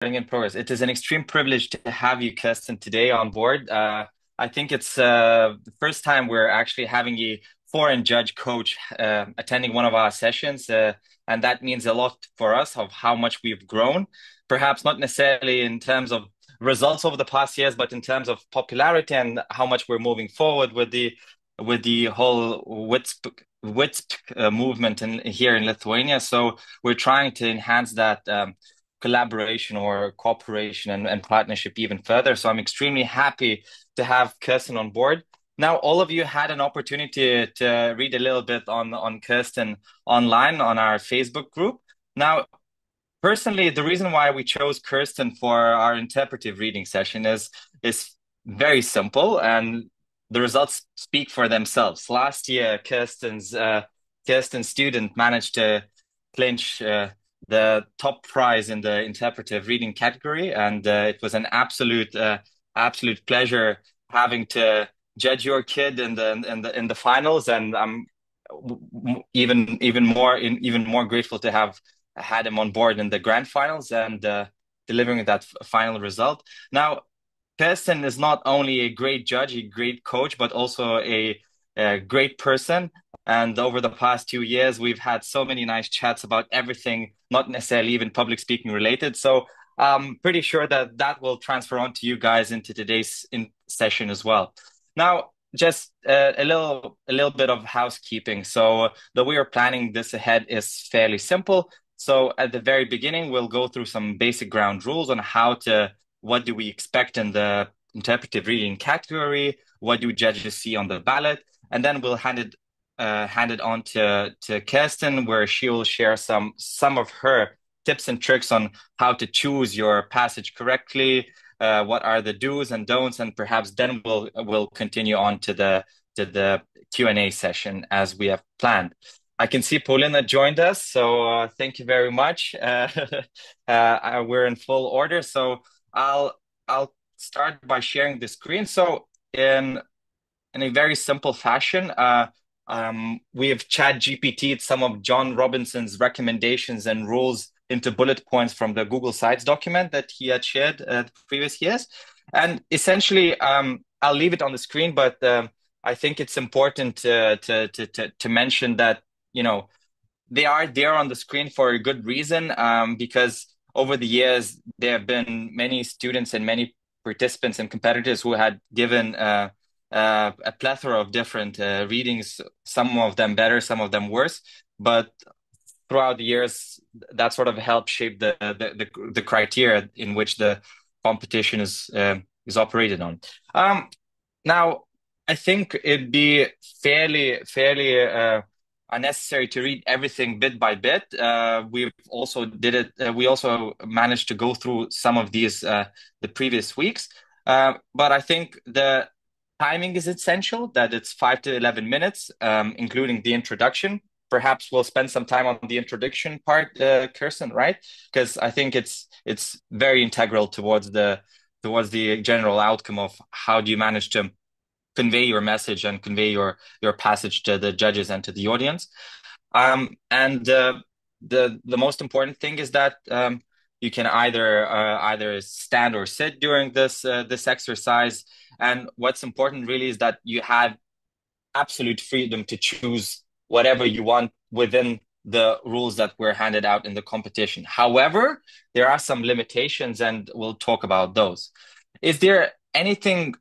In progress. It is an extreme privilege to have you, Kirsten, today on board. I think it's the first time we're actually having a foreign judge coach attending one of our sessions, and that means a lot for us of how much we've grown. Perhaps not necessarily in terms of results over the past years, but in terms of popularity and how much we're moving forward with the whole WIDPSC movement here in Lithuania. So we're trying to enhance that. Collaboration or cooperation and partnership even further. So I'm extremely happy to have Kirsten on board. Now, all of you had an opportunity to read a little bit on Kirsten online on our Facebook group. Now, personally, the reason why we chose Kirsten for our interpretive reading session is very simple, and the results speak for themselves. Last year, Kirsten's student managed to clinch the top prize in the interpretive reading category, and it was an absolute pleasure having to judge your kid in the finals, and I'm even more grateful to have had him on board in the grand finals and delivering that final result. Now, Kirsten is not only a great judge, a great coach, but also a great person. And over the past 2 years, we've had so many nice chats about everything, not necessarily even public speaking related. So I'm pretty sure that that will transfer on to you guys into today's session as well. Now, just a little bit of housekeeping. So the way we're planning this ahead is fairly simple. So at the very beginning, we'll go through some basic ground rules on what do we expect in the interpretive reading category, what do judges see on the ballot, and then we'll hand it on to Kerstin, where she will share some of her tips and tricks on how to choose your passage correctly, what are the do's and don'ts, and perhaps then we'll continue on to the Q&A session as we have planned. I can see Paulina joined us, so thank you very much. We're in full order, so I'll start by sharing the screen. So in a very simple fashion, we have Chat GPT'd some of John Robinson's recommendations and rules into bullet points from the Google Sites document that he had shared previous years. And essentially, I'll leave it on the screen, but I think it's important to mention that, you know, they are there on the screen for a good reason, because over the years, there have been many students and many participants and competitors who had given a plethora of different readings, some of them better, some of them worse. But throughout the years, that sort of helped shape the criteria in which the competition is operated on. Now, I think it'd be fairly unnecessary to read everything bit by bit. We've also did it. We also managed to go through some of these the previous weeks. But I think the timing is essential, that it's 5 to 11 minutes, including the introduction. Perhaps we'll spend some time on the introduction part, Kirsten, right? Because I think it's very integral towards the general outcome of how do you manage to convey your message and convey your passage to the judges and to the audience. And the most important thing is that you can either stand or sit during this exercise. And what's important really is that you have absolute freedom to choose whatever you want within the rules that were handed out in the competition. However, there are some limitations, and we'll talk about those. Is there anything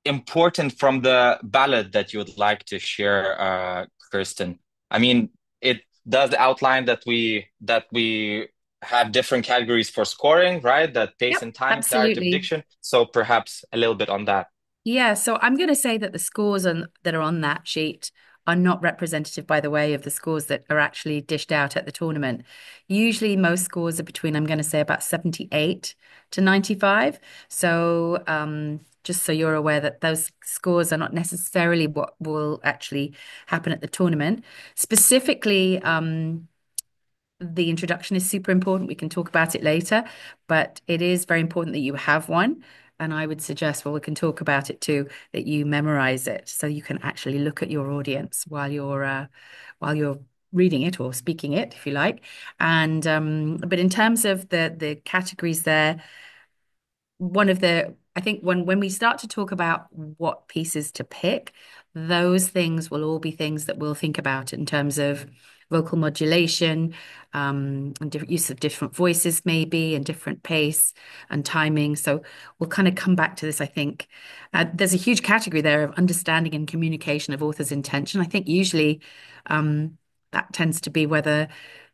important from the ballot that you would like to share, Kirsten? I mean, it does outline that we have different categories for scoring, right? That pace Yep, and time, clarity of absolutely. diction. So perhaps a little bit on that. Yeah, so I'm going to say that the scores that are on that sheet are not representative, by the way, of the scores that are actually dished out at the tournament. Usually, most scores are between, I'm going to say, about 78 to 95. So, just so you're aware that those scores are not necessarily what will actually happen at the tournament. Specifically, the introduction is super important. We can talk about it later, but it is very important that you have one. And I would suggest, well, we can talk about it too, that you memorize it so you can actually look at your audience while you're reading it or speaking it, if you like. And but in terms of the categories there, one of the I think when we start to talk about what pieces to pick, those things will all be things that we'll think about in terms of vocal modulation, and different use of different voices maybe, and different pace and timing. So we'll kind of come back to this, I think. There's a huge category there of understanding and communication of author's intention. I think usually that tends to be whether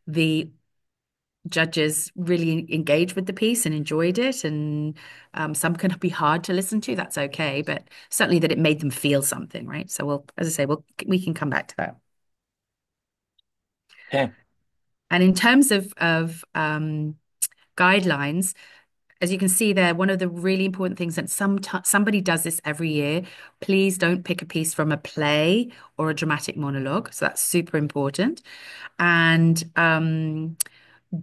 the judges really engaged with the piece and enjoyed it. And some can be hard to listen to. That's okay, but certainly that it made them feel something, right? So we'll, as I say, we can come back to that. Okay. And in terms of guidelines, as you can see there, one of the really important things that somebody does this every year. Please don't pick a piece from a play or a dramatic monologue. So that's super important. And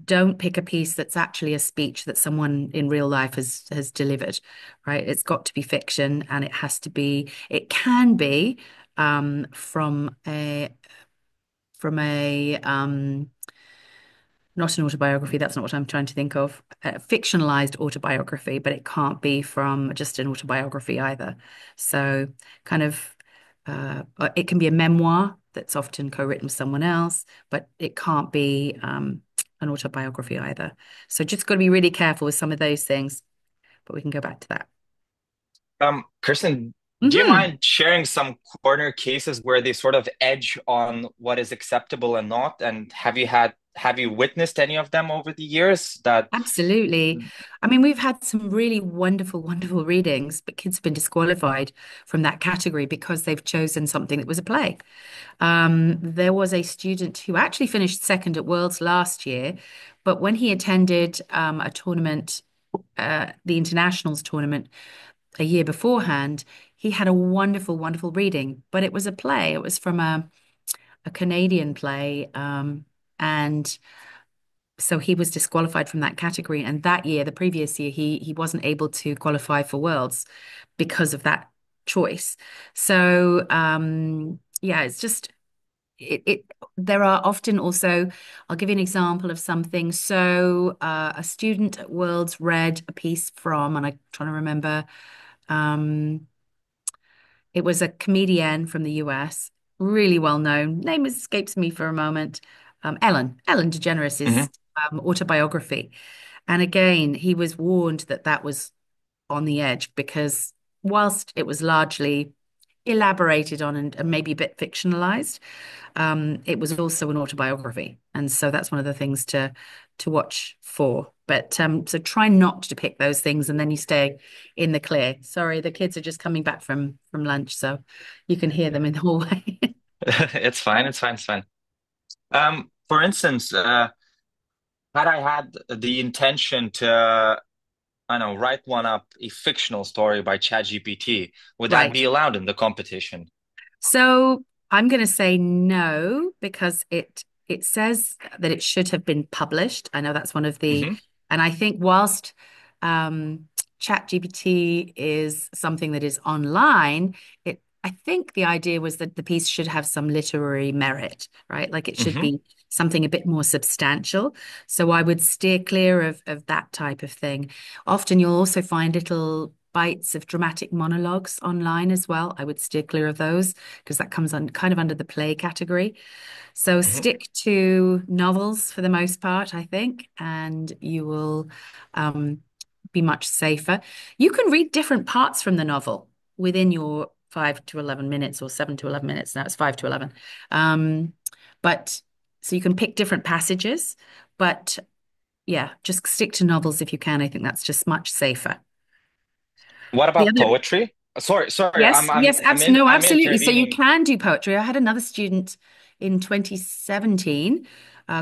don't pick a piece that's actually a speech that someone in real life has delivered, right? It's got to be fiction, and it can be from a not an autobiography, that's not what I'm trying to think of, a fictionalized autobiography, but it can't be from just an autobiography either. So kind of it can be a memoir that's often co-written with someone else, but it can't be an autobiography either. So just got to be really careful with some of those things, but we can go back to that. Kirsten, do you Hmm. mind sharing some corner cases where they sort of edge on what is acceptable and not? And have you witnessed any of them over the years that Absolutely. I mean, we've had some really wonderful, wonderful readings, but kids have been disqualified from that category because they've chosen something that was a play. There was a student who actually finished second at Worlds last year, but when he attended a tournament, the internationals tournament a year beforehand, he had a wonderful, wonderful reading, but it was a play. It was from a Canadian play, and so he was disqualified from that category. And that year, the previous year, he wasn't able to qualify for Worlds because of that choice. So yeah, it's just it there are often also, I'll give you an example of something. So a student at Worlds read a piece from, and I'm trying to remember, um, it was a comedian from the US, really well known. Name escapes me for a moment. Ellen Mhm. DeGeneres' autobiography. And again, he was warned that that was on the edge because whilst it was largely elaborated on and maybe a bit fictionalized, it was also an autobiography. And so that's one of the things to watch for. But so try not to pick those things and then you stay in the clear. Sorry, the kids are just coming back from lunch, so you can hear them in the hallway. It's fine, it's fine, it's fine. For instance, had I had the intention to, I don't know, write one up, a fictional story by ChatGPT, would that Right. be allowed in the competition? So I'm going to say no because it says that it should have been published. I know that's one of the, Hmm. and I think whilst ChatGPT is something that is online, I think the idea was that the piece should have some literary merit, right? Like it should Hmm. be something a bit more substantial. So I would steer clear of that type of thing. Often you'll also find little bites of dramatic monologues online as well. I would steer clear of those because that comes on kind of under the play category. So Hmm. stick to novels for the most part, I think, and you will um, be much safer. You can read different parts from the novel within your 5 to 11 minutes or 7 to 11 minutes. Now it's 5 to 11. Um, but so you can pick different passages, but yeah, just stick to novels if you can. I think that's just much safer. What The about other poetry? Sorry, Yes, yes, no, I'm absolutely. So you intervening. can do poetry. I had another student in 2017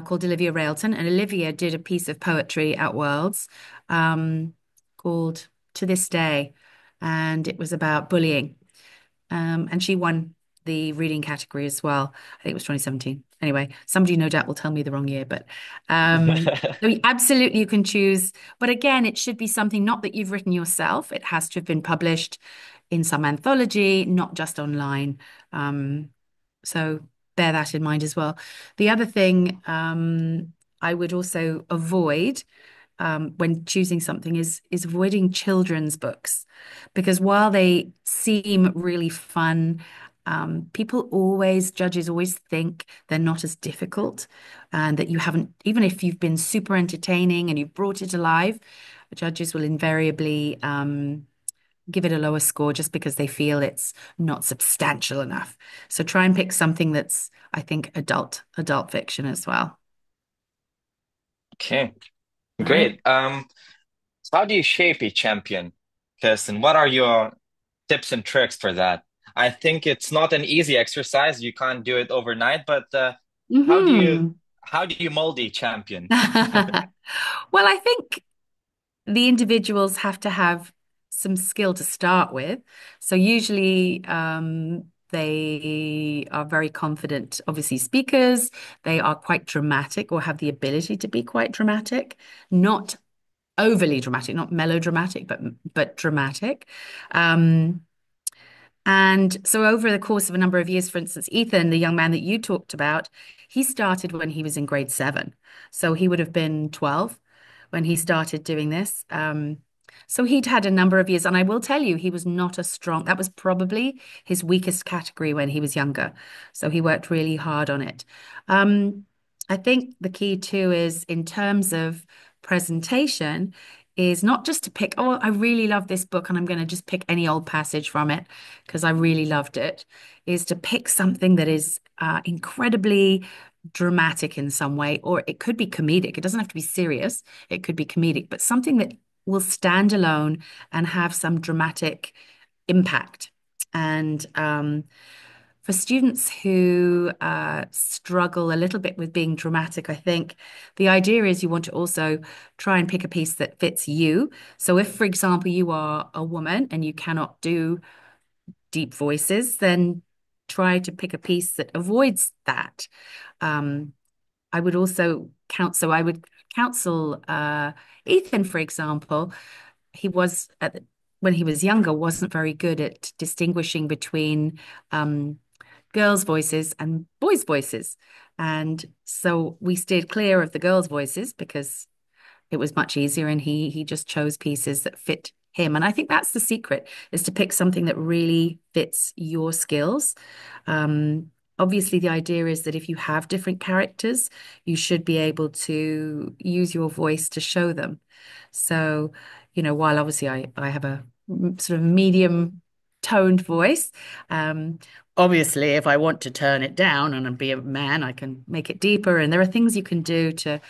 called Olivia Railton, and Olivia did a piece of poetry at Worlds called To This Day, and it was about bullying. And she won the reading category as well. I think it was 2017. Anyway, somebody no doubt will tell me the wrong year, but absolutely you can choose. But again, it should be something not that you've written yourself. It has to have been published in some anthology, not just online. So bear that in mind as well. The other thing I would also avoid when choosing something is avoiding children's books, because while they seem really fun, judges always think they're not as difficult, and that you haven't, even if you've been super entertaining and you've brought it alive, judges will invariably give it a lower score just because they feel it's not substantial enough. So try and pick something that's, I think, adult fiction as well. Okay, All right. great. So how do you shape a champion, Kirsten? What are your tips and tricks for that? I think it's not an easy exercise. You can't do it overnight, but how do you Hmm. how do you mold a champion? Well, I think the individuals have to have some skill to start with. So usually they are very confident, obviously speakers. They are quite dramatic or have the ability to be quite dramatic, not overly dramatic, not melodramatic, but dramatic. Um, and so, over the course of a number of years, for instance, Ethan, the young man that you talked about, he started when he was in grade seven. So, he would have been 12 when he started doing this. So, he'd had a number of years. And I will tell you, he was not a strong, that was probably his weakest category when he was younger. So, he worked really hard on it. I think the key too is in terms of presentation, is not just to pick, oh, I really love this book and I'm going to just pick any old passage from it because I really loved it, is to pick something that is incredibly dramatic in some way, or it could be comedic. It doesn't have to be serious, it could be comedic, but something that will stand alone and have some dramatic impact. And for students who struggle a little bit with being dramatic, I think the idea is you want to also try and pick a piece that fits you. So, if, for example, you are a woman and you cannot do deep voices, then try to pick a piece that avoids that. Um, I would also counsel, I would counsel Ethan, for example, he was when he was younger, wasn't very good at distinguishing between girls' voices and boys' voices. And so we steered clear of the girls' voices because it was much easier, and he just chose pieces that fit him. And I think that's the secret, is to pick something that really fits your skills. Obviously, the idea is that if you have different characters, you should be able to use your voice to show them. So, while obviously I have a sort of medium toned voice, um, obviously, if I want to turn it down and be a man, I can make it deeper. And there are things you can do to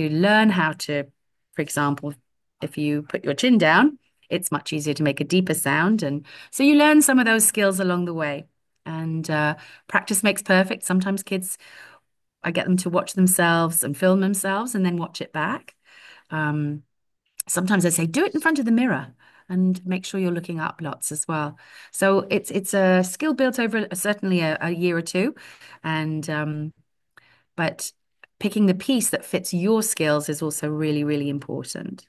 learn how to, for example, if you put your chin down, it's much easier to make a deeper sound. And so you learn some of those skills along the way. And practice makes perfect. Sometimes kids, I get them to watch themselves and film themselves and then watch it back. Um, Sometimes I say, do it in front of the mirror and make sure you're looking up lots as well. So it's a skill built over certainly a year or two. And but picking the piece that fits your skills is also really, really important.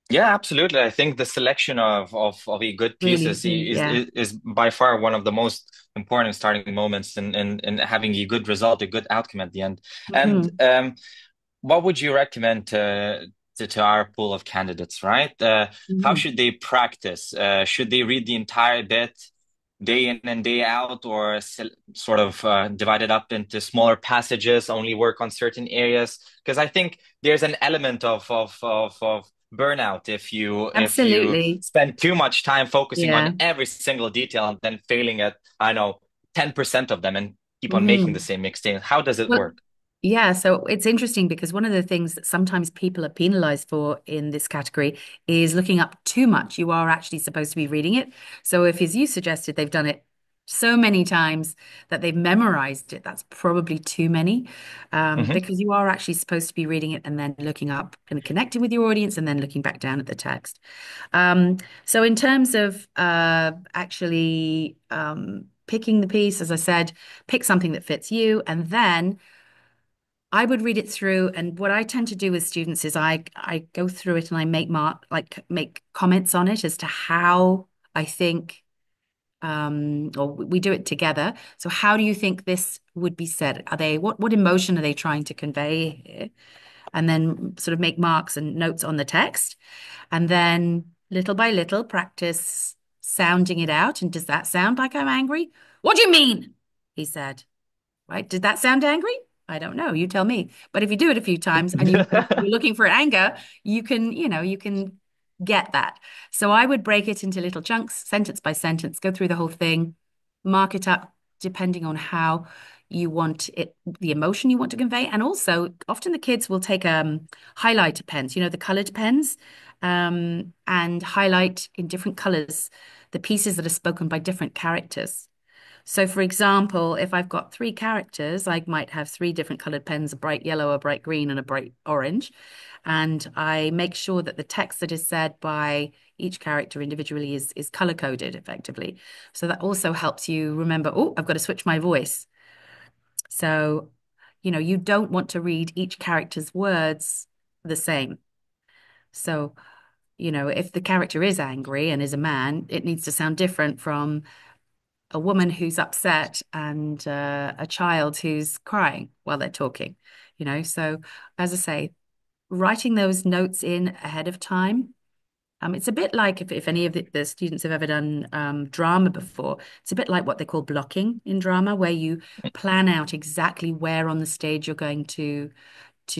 Yeah, absolutely. I think the selection of a good piece Really is key. Yeah. is by far one of the most important starting moments in having a good result, a good outcome at the end. And Hmm. what would you recommend to our pool of candidates, right? How Hmm. should they practice? Should they read the entire bit day in and day out, or sort of divide it up into smaller passages, only work on certain areas? Because I think there's an element of burnout if you Absolutely. spend too much time focusing on Yeah. every single detail and then failing at, I know, 10% of them and keep on making the Hmm. same mistake. How does it Well, work? yeah, so it's interesting because one of the things that sometimes people are penalized for in this category is looking up too much. You are actually supposed to be reading it. So if, as you suggested, they've done it so many times that they've memorized it, that's probably too many, because you are actually supposed to be reading it and then looking up and connecting with your audience and then looking back down at the text. So in terms of actually picking the piece, as I said, pick something that fits you, and then I would read it through, and what I tend to do with students is I go through it and I make comments on it as to how I think. or we do it together. So how do you think this would be said? Are they what emotion are they trying to convey here? And then sort of make marks and notes on the text. And then little by little practice sounding it out. And does that sound like I'm angry? What do you mean? He said. Right? Did that sound angry? I don't know. You tell me. But if you do it a few times and you're looking for anger, you can get that. So I would break it into little chunks, sentence by sentence, go through the whole thing, mark it up depending on how you want it, the emotion you want to convey. And also, often the kids will take highlighter pens, the colored pens, and highlight in different colors the pieces that are spoken by different characters. So, for example, if I've got three characters, I might have three different colored pens, a bright yellow, a bright green, and a bright orange. And I make sure that the text that is said by each character individually is color coded effectively. So that also helps you remember, oh, I've got to switch my voice. So, you don't want to read each character's words the same. So, if the character is angry and is a man, it needs to sound different from a woman who's upset and a child who's crying while they're talking, So, as I say, writing those notes in ahead of time. It's a bit like if any of the students have ever done drama before, it's a bit like what they call blocking in drama, where you plan out exactly where on the stage you're going to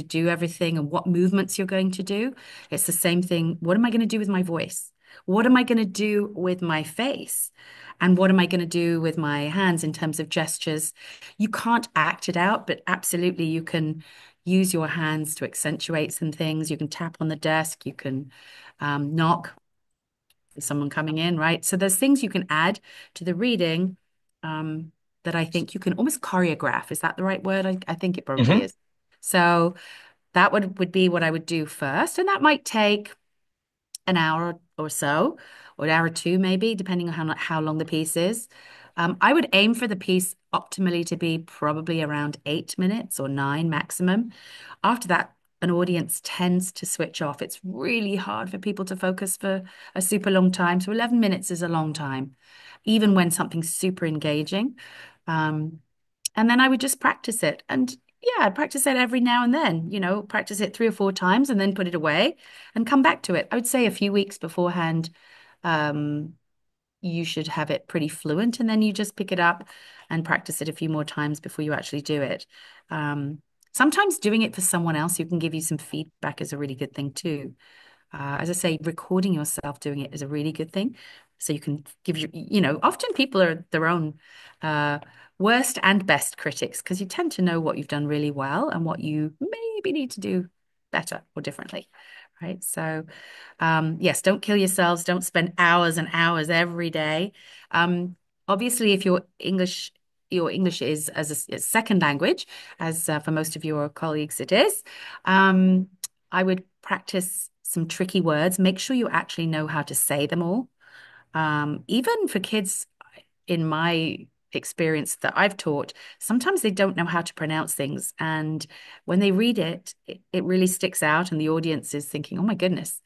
do everything and what movements you're going to do. It's the same thing. What am I going to do with my voice? What am I going to do with my face? And what am I going to do with my hands in terms of gestures? You can't act it out, but absolutely you can use your hands to accentuate some things. You can tap on the desk, you can knock for someone coming in, right? So there's things you can add to the reading that I think you can almost choreograph. Is that the right word? I think it probably Hmm. is. So that would be what I would do first. And that might take an hour or so, or an hour or two, maybe, depending on how long the piece is. I would aim for the piece optimally to be probably around 8 minutes or nine maximum. After that, an audience tends to switch off. It's really hard for people to focus for a super long time. So 11 minutes is a long time, even when something's super engaging. Um, and then I would just practice it. And yeah, I'd practice it every now and then, practice it 3 or 4 times and then put it away and come back to it. I would say a few weeks beforehand, um, you should have it pretty fluent, and then you just pick it up and practice it a few more times before you actually do it. Um, Sometimes doing it for someone else who can give you some feedback is a really good thing too. As I say, recording yourself doing it is a really good thing. So you can give often people are their own uh, worst and best critics because you tend to know what you've done really well and what you maybe need to do better or differently. Right. So, yes, don't kill yourselves. Don't spend hours and hours every day. Um, Obviously, if your English is as a second language, as for most of your colleagues it is, I would practice some tricky words. Make sure you actually know how to say them all. Even for kids, in my experience that I've taught, sometimes they don't know how to pronounce things. And when they read it really sticks out, and the audience is thinking, oh my goodness.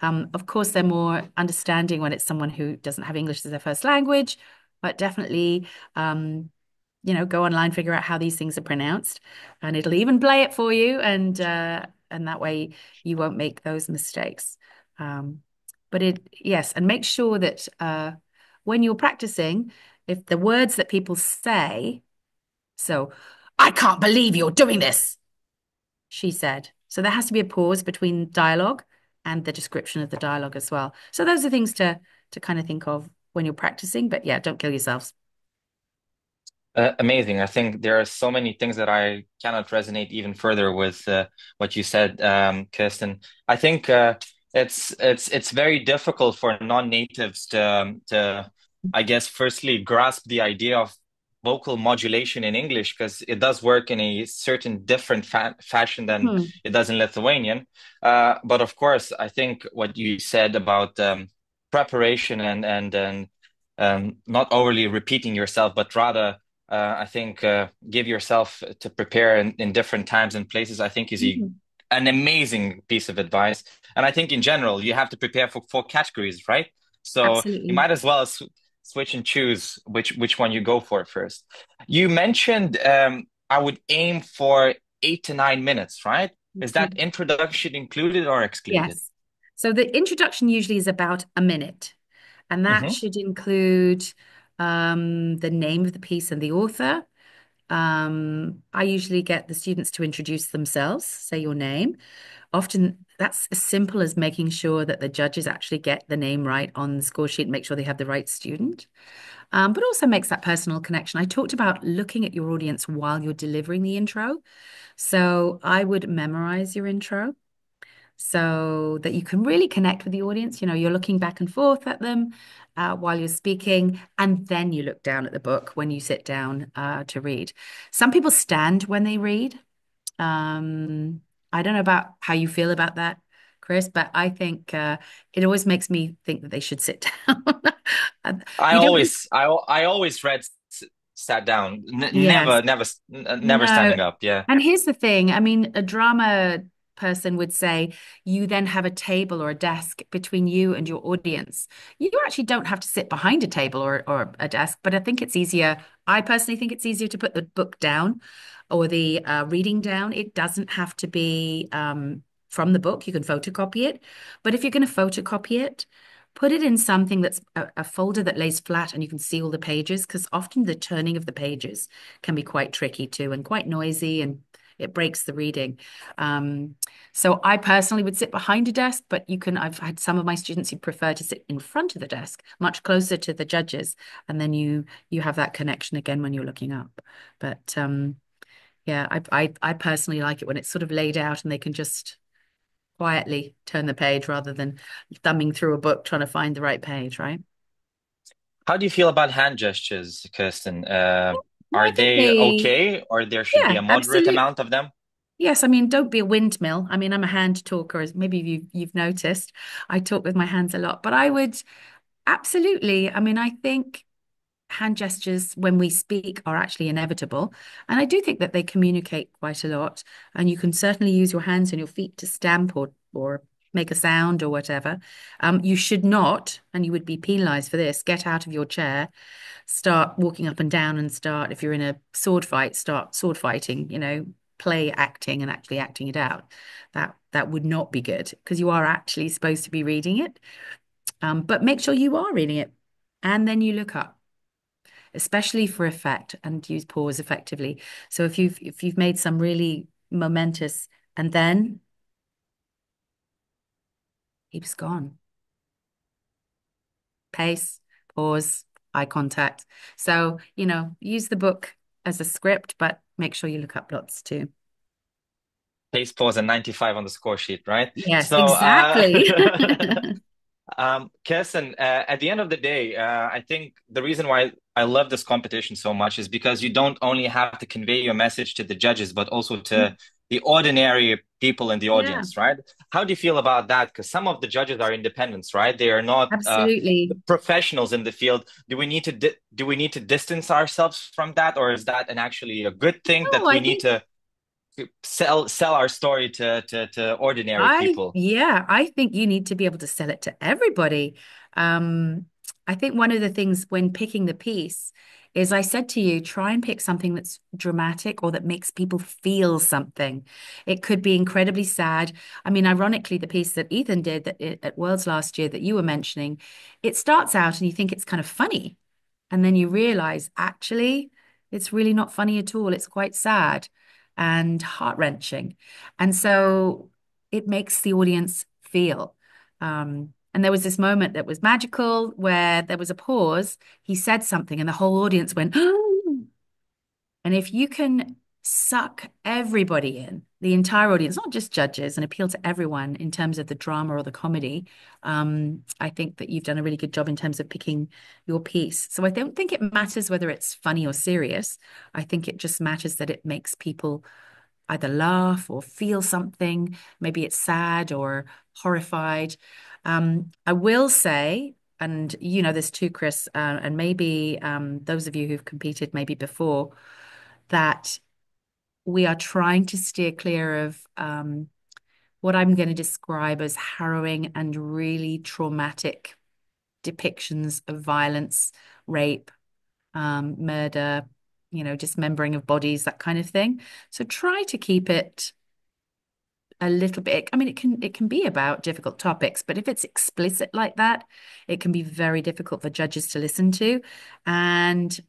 Of course, they're more understanding when it's someone who doesn't have English as their first language, but definitely go online, figure out how these things are pronounced, and it'll even play it for you, and that way you won't make those mistakes. Um, but yes, and make sure that when you're practicing, if the words that people say, so I can't believe you're doing this, she said. So there has to be a pause between dialogue and the description of the dialogue as well. So those are things to kind of think of when you're practicing. But yeah, don't kill yourselves. Amazing. I think there are so many things that I cannot resonate even further with what you said, Kirsten. I think it's very difficult for non-natives to I guess firstly grasp the idea of vocal modulation in English because it does work in a certain different fashion than Hmm. it does in Lithuanian. But of course, I think what you said about preparation and not overly repeating yourself, but rather I think give yourself to prepare in different times and places, I think is Mhm. an amazing piece of advice. And I think in general, you have to prepare for categories, right? So you Absolutely. might as well switch and choose which one you go for first. You mentioned I would aim for 8 to 9 minutes, right? Is Yeah. that introduction included or excluded? Yes. So the introduction usually is about a minute, and that Hmm. should include the name of the piece and the author. I usually get the students to introduce themselves, say your name. Often that's as simple as making sure that the judges actually get the name right on the score sheet and make sure they have the right student. But also makes that personal connection. I talked about looking at your audience while you're delivering the intro. So I would memorize your intro so that you can really connect with the audience. You know, you're looking back and forth at them while you're speaking, and then you look down at the book when you sit down to read. Some people stand when they read. I don't know about how you feel about that, Chris, but I think it always makes me think that they should sit down. I You don't want, always I always read sat down, yes. never No. standing up. Yeah. And here's the thing. I mean, a drama person would say you then have a table or a desk between you and your audience. You actually don't have to sit behind a table or a desk, but I think it's easier. I personally think it's easier to put the book down or the reading down. It doesn't have to be from the book. You can photocopy it. But if you're going to photocopy it, put it in something that's a folder that lays flat and you can see all the pages, because often the turning of the pages can be quite tricky too and quite noisy and it breaks the reading. Um, so I personally would sit behind a desk, but I've had some of my students who prefer to sit in front of the desk, much closer to the judges, and then you have that connection again when you're looking up. But yeah, I personally like it when it's sort of laid out and they can just quietly turn the page rather than thumbing through a book trying to find the right page, right? How do you feel about hand gestures, Kirsten? No, I Are think they they, okay, or there should be yeah, a moderate absolutely. amount of them? Yes, I mean, don't be a windmill. I mean, I'm a hand talker, as maybe you've noticed. I talk with my hands a lot, but I would absolutely. I mean, I think hand gestures when we speak are actually inevitable, and I do think that they communicate quite a lot. And you can certainly use your hands and your feet to stamp or make a sound or whatever. You should not, and you would be penalized for this, get out of your chair, start walking up and down and start, if you're in a sword fight, start sword fighting, play acting and actually acting it out. That would not be good because you are actually supposed to be reading it. But make sure you are reading it. And then you look up, especially for effect, and use pause effectively. So if you've made some really momentous and then keeps gone. Pace, pause, eye contact. So, use the book as a script, but make sure you look up lots too. Pace, pause, and 95 on the score sheet, right? Yes, So, exactly. Kirsten, at the end of the day, I think the reason why I love this competition so much is because you don't only have to convey your message to the judges, but also to the ordinary people in the Yeah, audience, right? How do you feel about that? Because some of the judges are independents, right? They are not absolutely. professionals in the field. Do we need to distance ourselves from that, or is that an actually a good thing No, that we I need think to sell our story to ordinary people? I think you need to be able to sell it to everybody. Um, I think one of the things when picking the piece is I said to you, try and pick something that's dramatic or that makes people feel something. It could be incredibly sad. I mean, ironically, the piece that Ethan did at Worlds last year that you were mentioning, it starts out and you think it's kind of funny. And then you realize actually, it's really not funny at all. It's quite sad and heart-wrenching. And so it makes the audience feel. And there was this moment that was magical where there was a pause. He said something, and the whole audience went, and if you can suck everybody in, the entire audience, not just judges, and appeal to everyone in terms of the drama or the comedy, I think that you've done a really good job in terms of picking your piece. So I don't think it matters whether it's funny or serious. I think it just matters that it makes people either laugh or feel something. Maybe it's sad or horrified. I will say, and you know this too, Chris, and maybe those of you who've competed maybe before, that we are trying to steer clear of what I'm going to describe as harrowing and really traumatic depictions of violence, rape, murder, dismembering of bodies, that kind of thing. So try to keep it a little bit. I mean, it can be about difficult topics, but if it's explicit like that, it can be very difficult for judges to listen to. And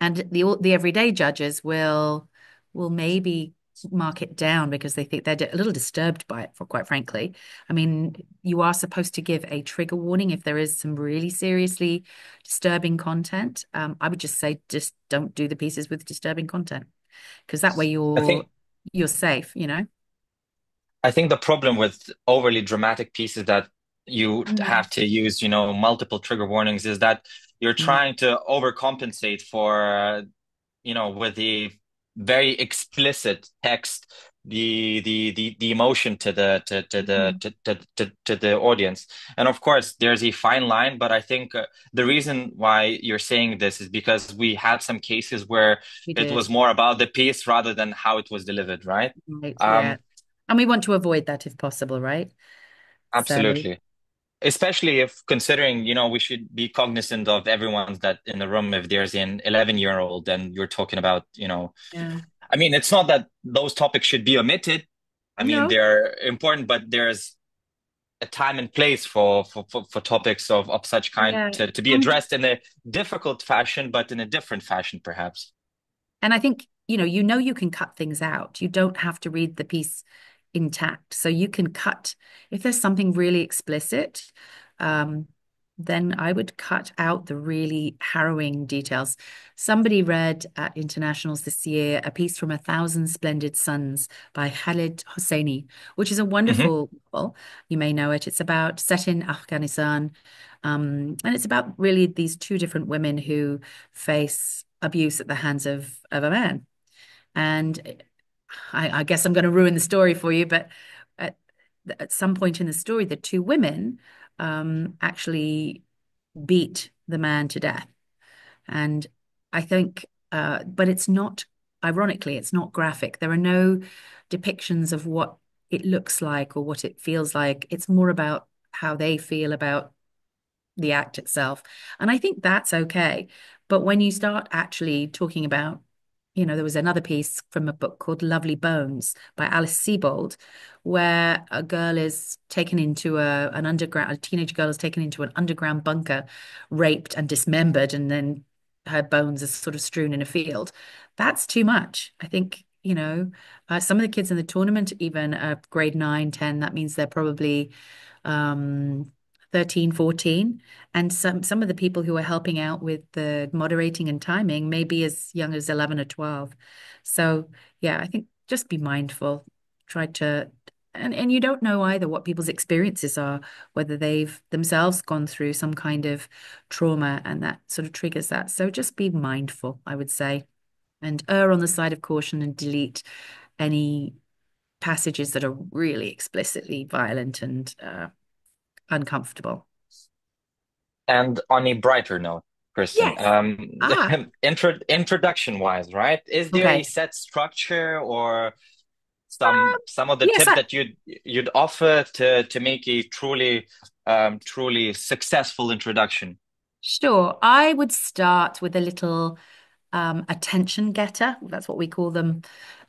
the everyday judges will maybe mark it down because they think they're a little disturbed by it, for quite frankly. I mean, you are supposed to give a trigger warning if there is some really seriously disturbing content. I would just say just don't do the pieces with disturbing content because that way I you're think you're safe. I think the problem with overly dramatic pieces that you Mm, have to use, multiple trigger warnings is that you're mm, trying to overcompensate for with the very explicit text, the emotion mm. to the audience. And of course, there's a fine line, but I think the reason why you're saying this is because we had some cases where We it did. was more about the piece rather than how it was delivered, right? Right, yeah. Um, And we want to avoid that if possible, right? So, Absolutely. Especially if considering, we should be cognizant of everyone's that in the room. If there's an 11-year-old and you're talking about, yeah. I mean, it's not that those topics should be omitted. I mean, No, they're important, but there's a time and place for topics of such kind yeah. to be And addressed in a difficult fashion, but in a different fashion, perhaps. And I think, you know, you can cut things out. You don't have to read the piece intact. So you can cut, if there's something really explicit, um, then I would cut out the really harrowing details. Somebody read at internationals this year a piece from A Thousand Splendid Suns by Khaled Hosseini, which is a Hmm. wonderful novel. You may know it. It's about set in Afghanistan. And it's about really these two different women who face abuse at the hands of a man. And I guess I'm going to ruin the story for you, but at, at some point in the story, the two women actually beat the man to death. And I think, but it's not, ironically, it's not graphic. There are no depictions of what it looks like or what it feels like. It's more about how they feel about the act itself. And I think that's okay. But when you start actually talking about, there was another piece from a book called Lovely Bones by Alice Sebold, where a girl is taken into an underground, a teenage girl is taken into an underground bunker, raped and dismembered, and then her bones are sort of strewn in a field. That's too much. I think, some of the kids in the tournament, even grade 9, 10, that means they're probably um 13, 14. And some of the people who are helping out with the moderating and timing may be as young as 11 or 12. So yeah, I think just be mindful. Try to and you don't know either what people's experiences are, whether they've themselves gone through some kind of trauma and that sort of triggers that. So just be mindful, I would say, and err on the side of caution and delete any passages that are really explicitly violent and uncomfortable. And on a brighter note, Kristen, Yes. Ah, introduction wise, right? Is there a okay. set structure or some of the Yes, tips that you'd offer to make a truly successful introduction? sure. I would start with a little attention getter. That's what we call them.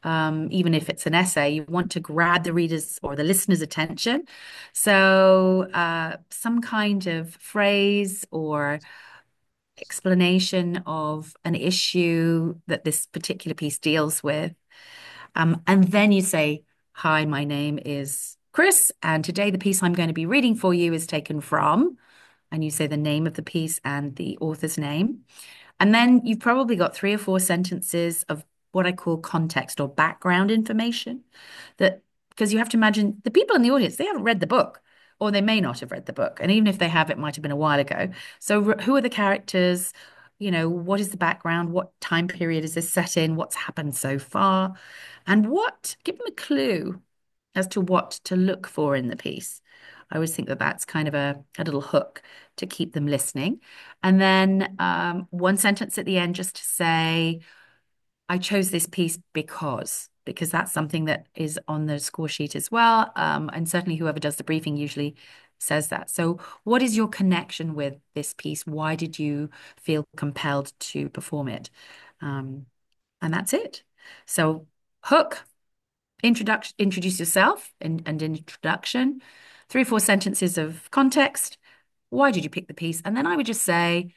Even if it's an essay, you want to grab the reader's or the listener's attention. So, some kind of phrase or explanation of an issue that this particular piece deals with. And then you say, "Hi, my name is Chris, and today the piece I'm going to be reading for you is taken from," and you say the name of the piece and the author's name. And then you've probably got three or four sentences of what I call context or background information that, because you have to imagine the people in the audience, they haven't read the book or they may not have read the book. And even if they have, it might have been a while ago. So who are the characters? What is the background? What time period is this set in? What's happened so far? And give them a clue as to what to look for in the piece. I always think that that's kind of a little hook to keep them listening. And then one sentence at the end just to say, I chose this piece because that's something that is on the score sheet as well. And certainly whoever does the briefing usually says that. So, what is your connection with this piece? Why did you feel compelled to perform it? Um, and that's it. So, hook, introduce yourself and introduction, 3 or 4 sentences of context. Why did you pick the piece? And then I would just say,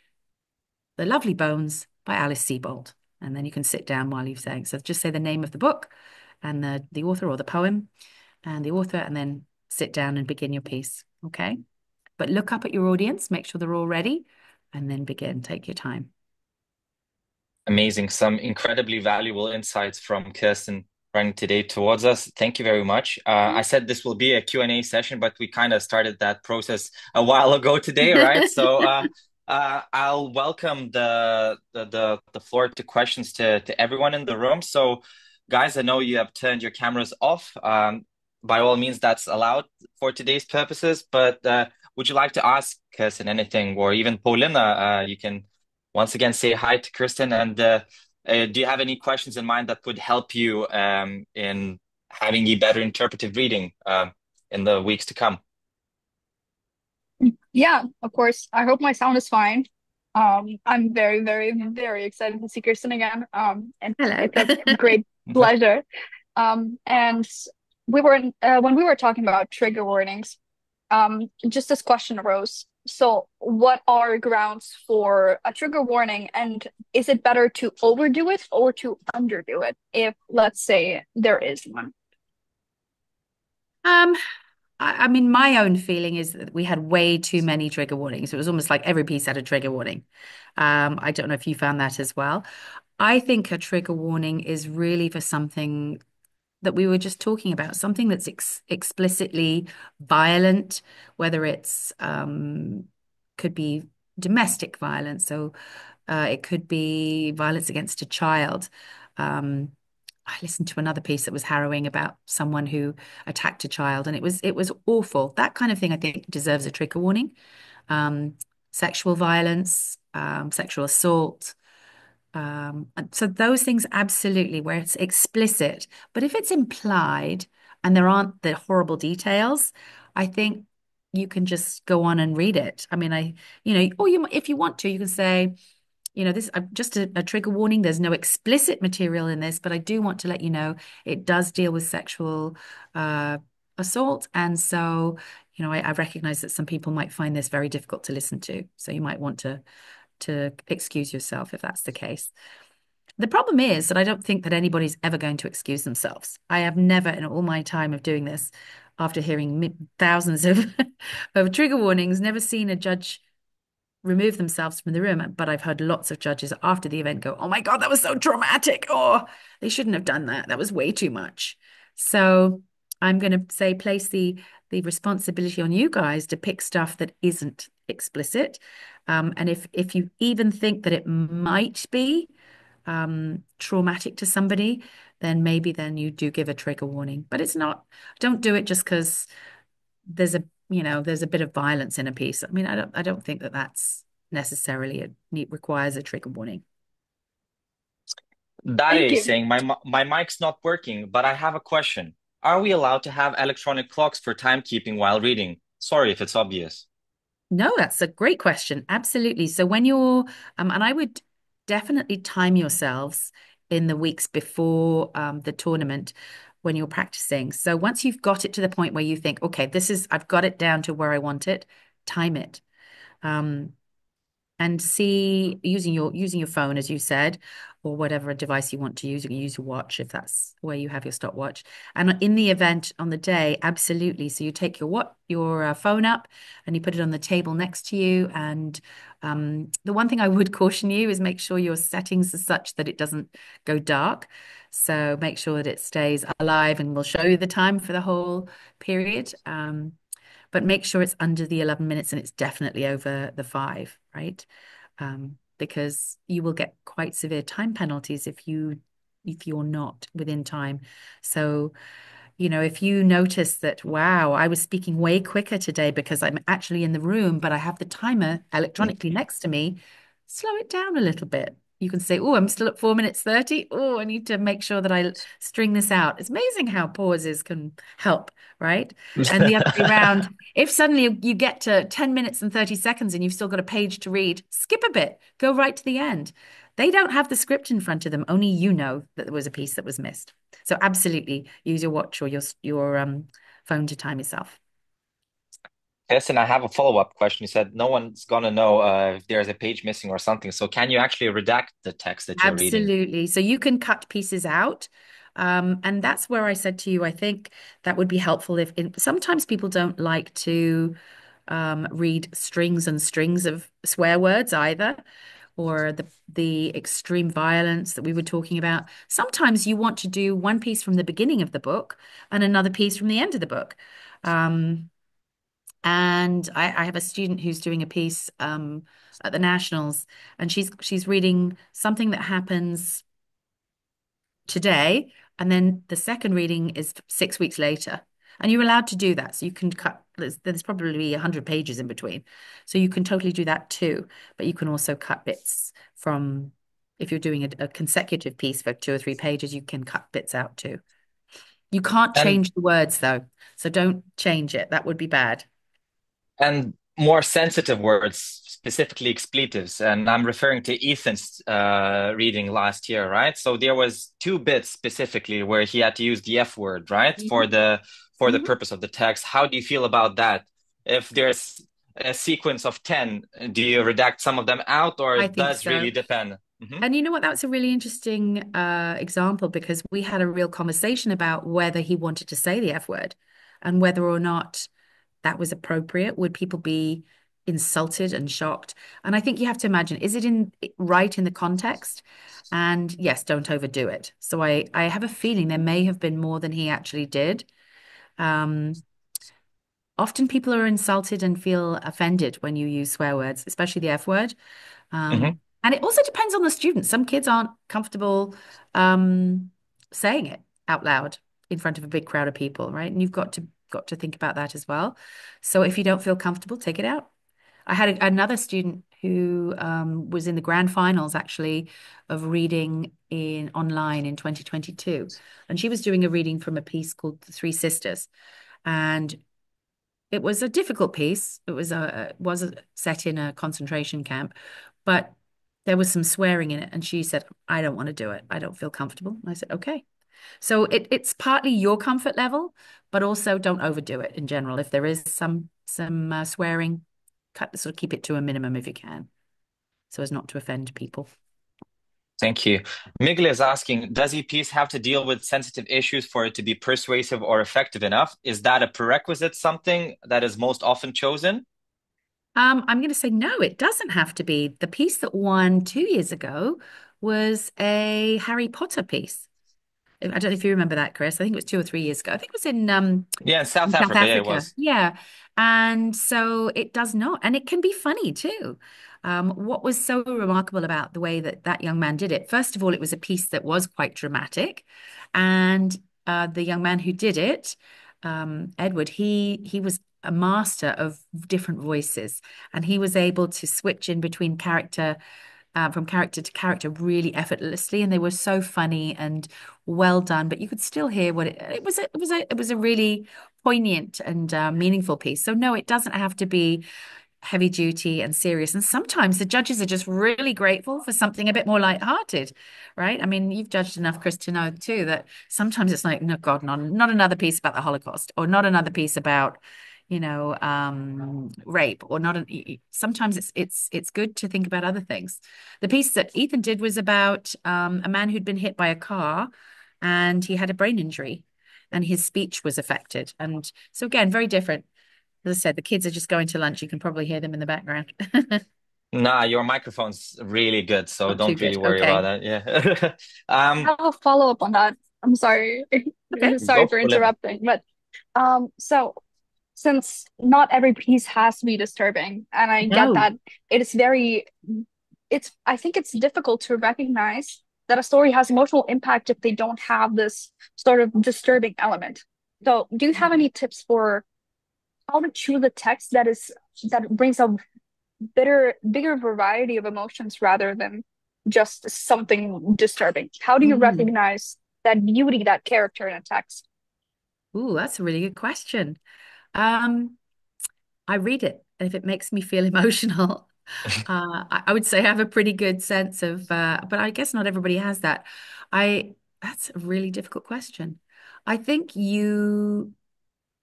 The Lovely Bones by Alice Sebold. And then you can sit down while you're saying. So just say the name of the book and the author or the poem and the author, and then sit down and begin your piece. Okay. But look up at your audience, make sure they're all ready, and then begin. Take your time. Amazing. Some incredibly valuable insights from Kerstin running today towards us. Thank you very much. I said this will be a Q&A session, but we kind of started that process a while ago today, right? So I'll welcome the floor to questions to everyone in the room. So guys, I know you have turned your cameras off. By all means, that's allowed for today's purposes, but would you like to ask Kerstin anything, or even Paulina, you can once again say hi to Kerstin. And do you have any questions in mind that would help you in having a better interpretive reading in the weeks to come? Yeah, of course. I hope my sound is fine. I'm very, very, very excited to see Kirsten again. And Hello. it's a great pleasure. And when we were talking about trigger warnings, just this question arose. So, what are grounds for a trigger warning, and is it better to overdo it or to underdo it if, let's say, there is one? Um, I mean, my own feeling is that we had way too many trigger warnings. It was almost like every piece had a trigger warning. I don't know if you found that as well. I think a trigger warning is really for something that we were just talking about, something that's explicitly violent, whether it's could be domestic violence, so it could be violence against a child. Um, I listened to another piece that was harrowing about someone who attacked a child, and it was awful. That kind of thing, I think, deserves a trigger warning. Um, Sexual violence, sexual assault. And so those things absolutely where it's explicit, but if it's implied and there aren't the horrible details, I think you can just go on and read it. I mean, or if you want to, you can say, this just a trigger warning. There's no explicit material in this, but I do want to let you know it does deal with sexual assault, and so I recognize that some people might find this very difficult to listen to, so you might want to excuse yourself if that's the case. The problem is that I don't think that anybody's ever going to excuse themselves. I have never, in all my time of doing this, after hearing thousands of of trigger warnings, never seen a judge remove themselves from the room. But I've heard lots of judges after the event go, "Oh my God, that was so traumatic. Oh, they shouldn't have done that. That was way too much." So I'm going to say place the responsibility on you guys to pick stuff that isn't explicit. And if you even think that it might be traumatic to somebody, then you do give a trigger warning. But it's not, don't do it just because there's a bit of violence in a piece. I mean, I don't think that that's necessarily requires a trigger warning. Thank Dare is you. saying my mic's not working, but I have a question. Are we allowed to have electronic clocks for timekeeping while reading? Sorry if it's obvious. No, that's a great question. Absolutely. So when you're, and I would definitely time yourselves in the weeks before the tournament when you're practicing. So once you've got it to the point where you think, okay, I've got it down to where I want it, time it. Um, and see using your phone, as you said, or whatever device you want to use. You can use your watch if that's where you have your stopwatch. And in the event on the day, absolutely. So you take your phone up and you put it on the table next to you. And the one thing I would caution you is make sure your settings are such that it doesn't go dark. So make sure that it stays alive and will show you the time for the whole period. But make sure it's under the 11 minutes and it's definitely over the 5, right? Because you will get quite severe time penalties if you're not within time. So, if you notice that, wow, I was speaking way quicker today because I'm actually in the room, but I have the timer electronically next to me, slow it down a little bit. you can say, oh, I'm still at 4 minutes 30. Oh, I need to make sure that I string this out. It's amazing how pauses can help, right? And the other way around, if suddenly you get to 10 minutes and 30 seconds and you've still got a page to read, skip a bit, go right to the end. They don't have the script in front of them. Only you know that there was a piece that was missed. So absolutely use your watch or your phone to time yourself. Yes, and I have a follow-up question. You said no one's gonna know if there's a page missing or something. So can you actually redact the text that you're reading? Absolutely. So you can cut pieces out. And that's where I said to you, I think that would be helpful if sometimes people don't like to read strings and strings of swear words either, or the extreme violence that we were talking about. Sometimes you want to do one piece from the beginning of the book and another piece from the end of the book. Um, and I have a student who's doing a piece at the Nationals, and she's reading something that happens today, and then the second reading is 6 weeks later. And you're allowed to do that. So you can cut, there's probably 100 pages in between. So you can totally do that too. But you can also cut bits from, if you're doing a consecutive piece for 2 or 3 pages, you can cut bits out too. You can't And change the words though. So don't change it. That would be bad. and more sensitive words, specifically expletives. And I'm referring to Ethan's reading last year, right? So there was two bits specifically where he had to use the F word, right? For the Mhm. purpose of the text. How do you feel about that? If there's a sequence of 10, do you redact some of them out, or I it think does so. really depend? Hmm. And you know what? That's a really interesting example because we had a real conversation about whether he wanted to say the F word and whether or not that was appropriate. Would people be insulted and shocked? And I think you have to imagine, is it right in the context? And yes, don't overdo it. So I have a feeling there may have been more than he actually did. Um, Often people are insulted and feel offended when you use swear words, especially the F word. Hmm. And it also depends on the student. Some kids aren't comfortable um, saying it out loud in front of a big crowd of people, right? And you've got to think about that as well. So if you don't feel comfortable, take it out. I had another student who was in the grand finals actually of reading in online in 2022, and she was doing a reading from a piece called The Three Sisters, and it was a difficult piece. It was set in a concentration camp, but there was some swearing in it. And she said, I don't want to do it. I don't feel comfortable. And I said, okay. So it's partly your comfort level, but also don't overdo it in general. If there is some swearing, sort of keep it to a minimum if you can, so as not to offend people. Thank you. Miguel is asking, does a piece have to deal with sensitive issues for it to be persuasive or effective enough? Is that a prerequisite, something that is most often chosen? I'm going to say no, it doesn't have to be. The piece that won 2 years ago was a Harry Potter piece. I don't know if you remember that, Chris. I think it was 2 or 3 years ago. I think it was Yeah, in South in South Africa, yeah, it Africa. was. Yeah. And so it does not. And it can be funny too. What was so remarkable about the way that that young man did it? First of all, it was a piece that was quite dramatic. And the young man who did it, Edward, he was a master of different voices. And he was able to switch in between from character to character really effortlessly, and they were so funny and well done. But you could still hear what it was a really poignant and meaningful piece. So no, it doesn't have to be heavy duty and serious. And sometimes the judges are just really grateful for something a bit more lighthearted, right? I mean, you've judged enough, Chris, to know too that sometimes it's like, no, God, not another piece about the Holocaust, or not another piece about, rape, or not. Sometimes it's good to think about other things. The piece that Ethan did was about a man who'd been hit by a car, and he had a brain injury, and his speech was affected. And so again, very different. As I said, the kids are just going to lunch. You can probably hear them in the background. Nah, your microphone's really good, so Not too don't really good. worry about Okay. that. Yeah. I Um, have a follow-up on that. I'm sorry. Okay. Sorry go for for it. interrupting, but so since not every piece has to be disturbing, and I get No. that it is I think it's difficult to recognize that a story has emotional impact if they don't have this sort of disturbing element. So, do you have any tips for how to choose a text that brings a bigger variety of emotions rather than just something disturbing? How do you Mm. recognize that beauty, that character in a text? Ooh, that's a really good question. Um, I read it, and if it makes me feel emotional, I would say I have a pretty good sense of, but I guess not everybody has that. That's a really difficult question. I think you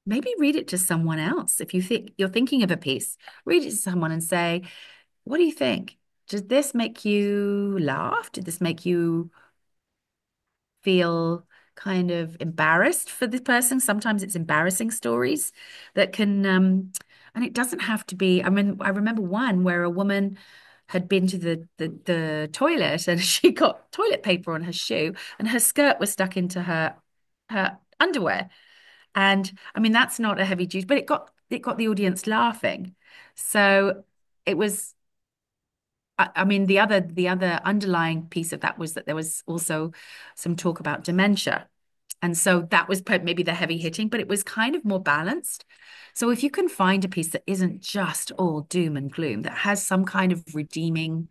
maybe read it to someone else. If you think you're thinking of a piece, read it to someone and say, what do you think? Does this make you laugh? Did this make you feel kind of embarrassed for the person? Sometimes it's embarrassing stories that can, and it doesn't have to be. I mean, I remember one where a woman had been to the toilet and she got toilet paper on her shoe and her skirt was stuck into her underwear. And I mean, that's not a heavy duty, but it got the audience laughing. So it was I mean, the other underlying piece of that was that there was also some talk about dementia. And so that was maybe the heavy hitting, but it was kind of more balanced. So if you can find a piece that isn't just all doom and gloom, that has some kind of redeeming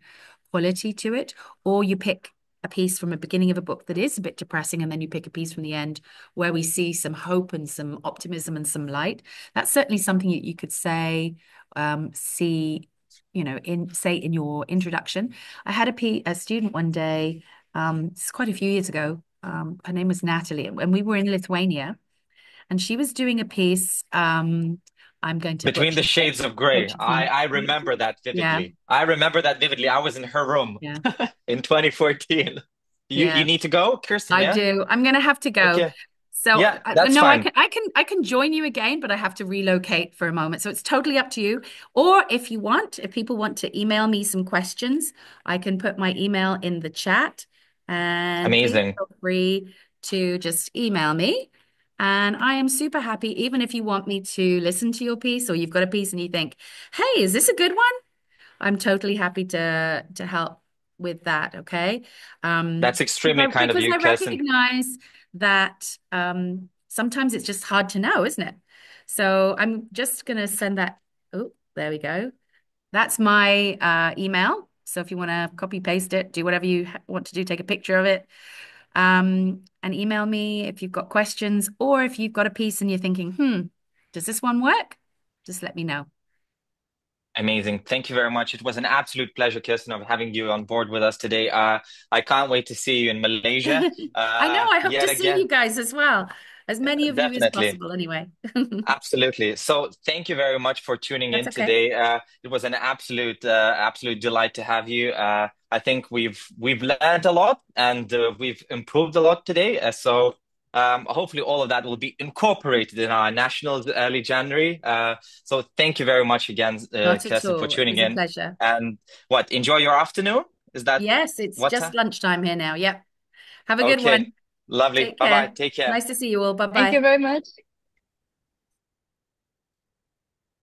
quality to it, or you pick a piece from a beginning of a book that is a bit depressing, and then you pick a piece from the end where we see some hope and some optimism and some light, that's certainly something that you could say, see, in your introduction. I had a student one day, it's quite a few years ago. Her name was Natalie, and we were in Lithuania, and she was doing a piece. I'm going to Between the butcher it. Shades of Grey. I remember that Yeah, vividly. I remember that vividly. I was in her room yeah, in 2014. You yeah. need to go, Kirsten, I yeah? do. I'm gonna have to go. Okay. So Yeah, that's no, I fine. can I can join you again, but I have to relocate for a moment. So it's totally up to you. Or if people want to email me some questions, I can put my email in the chat. And please Amazing. feel free to just email me. And I am super happy, even if you want me to listen to your piece or you've got a piece and you think, hey, is this a good one? I'm totally happy to help with that. Okay. That's Because extremely kind of because you, I Kirsten. recognize that sometimes it's just hard to know, isn't it? So I'm just gonna send that. Oh, there we go. That's my email. So if you want to copy paste it, do whatever you want to do, take a picture of it, and email me if you've got questions or if you've got a piece and you're thinking, does this one work? Just let me know. Amazing. Thank you very much. It was an absolute pleasure, Kirsten, of having you on board with us today. I can't wait to see you in Malaysia, I know. I hope to yet see you again. guys as well. As many of you as Definitely. possible, anyway. Absolutely. So thank you very much for tuning That's in okay. today. It was an absolute delight to have you. I think we've learned a lot and we've improved a lot today. Hopefully all of that will be incorporated in our nationals early January. So thank you very much again, Not at Kirsten, for all. It tuning was a in. pleasure. And enjoy your afternoon? Is that Yes, it's what just time? lunchtime here now. Yep. Have a good Okay. one. Lovely. Take Bye bye. care. Take care. Nice to see you all. Bye Thank you bye. very much.